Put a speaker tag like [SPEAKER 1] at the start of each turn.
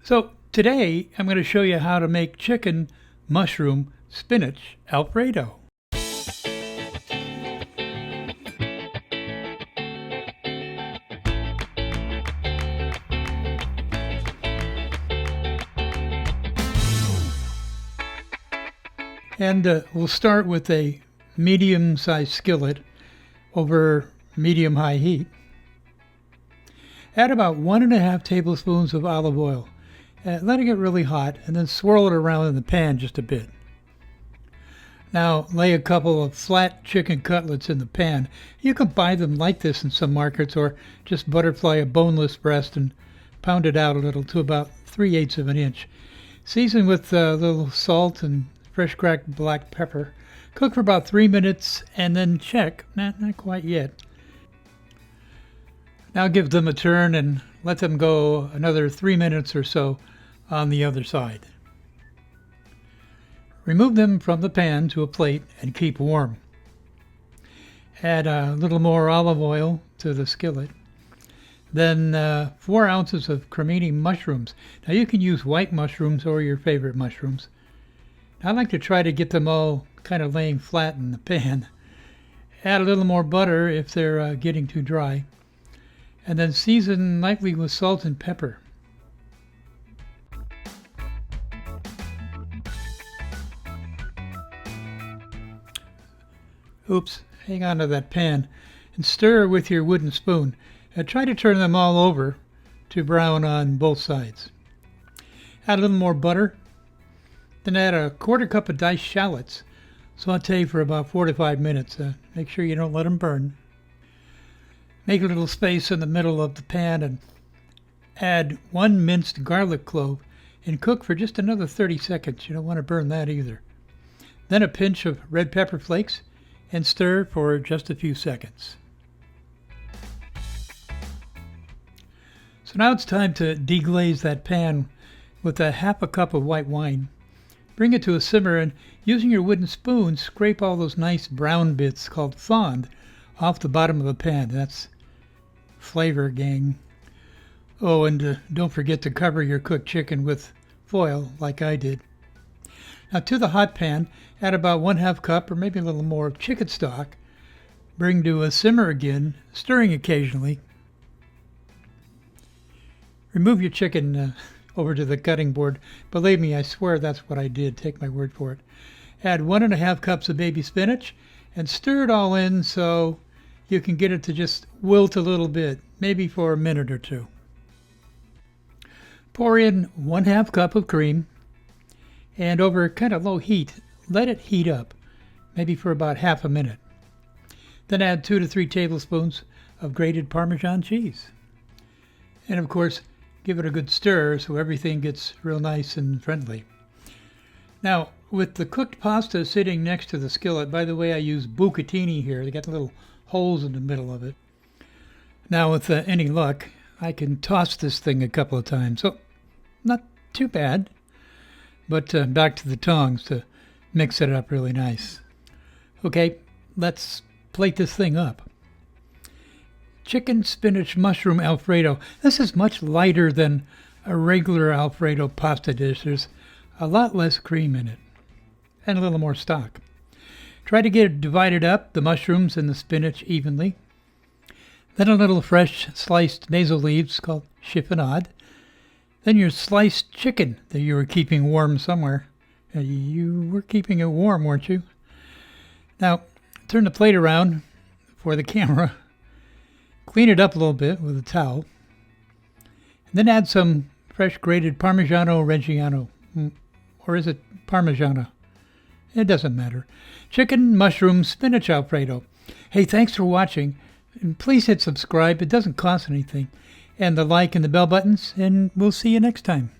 [SPEAKER 1] So today I'm going to show you how to make chicken mushroom spinach Alfredo. And we'll start with a medium-sized skillet over medium-high heat. Add about 1.5 tablespoons of olive oil. Let it get really hot and then swirl it around in the pan just a bit. Now lay a couple of flat chicken cutlets in the pan. You can buy them like this in some markets or just butterfly a boneless breast and pound it out a little to about 3/8 of an inch. Season with a little salt and fresh cracked black pepper. Cook for about 3 minutes and then check. Not quite yet. Now give them a turn and let them go another 3 minutes or so on the other side. Remove them from the pan to a plate and keep warm. Add a little more olive oil to the skillet. Then 4 ounces of cremini mushrooms. Now you can use white mushrooms or your favorite mushrooms. I like to try to get them all kind of laying flat in the pan. Add a little more butter if they're getting too dry. And then season lightly with salt and pepper. Oops, hang on to that pan and stir with your wooden spoon. Try to turn them all over to brown on both sides. Add a little more butter. Then add a 1/4 cup of diced shallots. Saute for about 4 to 5 minutes. Make sure you don't let them burn. Make a little space in the middle of the pan and add 1 minced garlic clove and cook for just another 30 seconds. You don't want to burn that either. Then a pinch of red pepper flakes and stir for just a few seconds. So now it's time to deglaze that pan with 1/2 cup of white wine. Bring it to a simmer and using your wooden spoon, scrape all those nice brown bits called fond off the bottom of the pan. That's flavor, gang. Oh, and don't forget to cover your cooked chicken with foil like I did. Now to the hot pan, add about 1/2 cup or maybe a little more of chicken stock. Bring to a simmer again, stirring occasionally. Remove your chicken over to the cutting board. Believe me, I swear that's what I did. Take my word for it. Add 1.5 cups of baby spinach and stir it all in so you can get it to just wilt a little bit, maybe for a minute or two. Pour in 1/2 cup of cream and over kind of low heat, let it heat up, maybe for about half a minute. Then add 2 to 3 tablespoons of grated parmesan cheese. And of course, give it a good stir so everything gets real nice and friendly. Now, with the cooked pasta sitting next to the skillet, by the way, I use bucatini here. They got little holes in the middle of it. Now, with any luck, I can toss this thing a couple of times. So, not too bad. But back to the tongs to mix it up really nice. Okay, let's plate this thing up. Chicken spinach mushroom Alfredo. This is much lighter than a regular Alfredo pasta dish. There's a lot less cream in it and a little more stock. Try to get it divided up, the mushrooms and the spinach evenly. Then a little fresh sliced basil leaves called chiffonade. Then your sliced chicken that you were keeping warm somewhere. You were keeping it warm, weren't you? Now, turn the plate around for the camera. Clean it up a little bit with a towel. And then add some fresh grated Parmigiano Reggiano. Or is it Parmigiana? It doesn't matter. Chicken mushroom spinach Alfredo. Hey, thanks for watching. And please hit subscribe. It doesn't cost anything. And the like and the bell buttons. And we'll see you next time.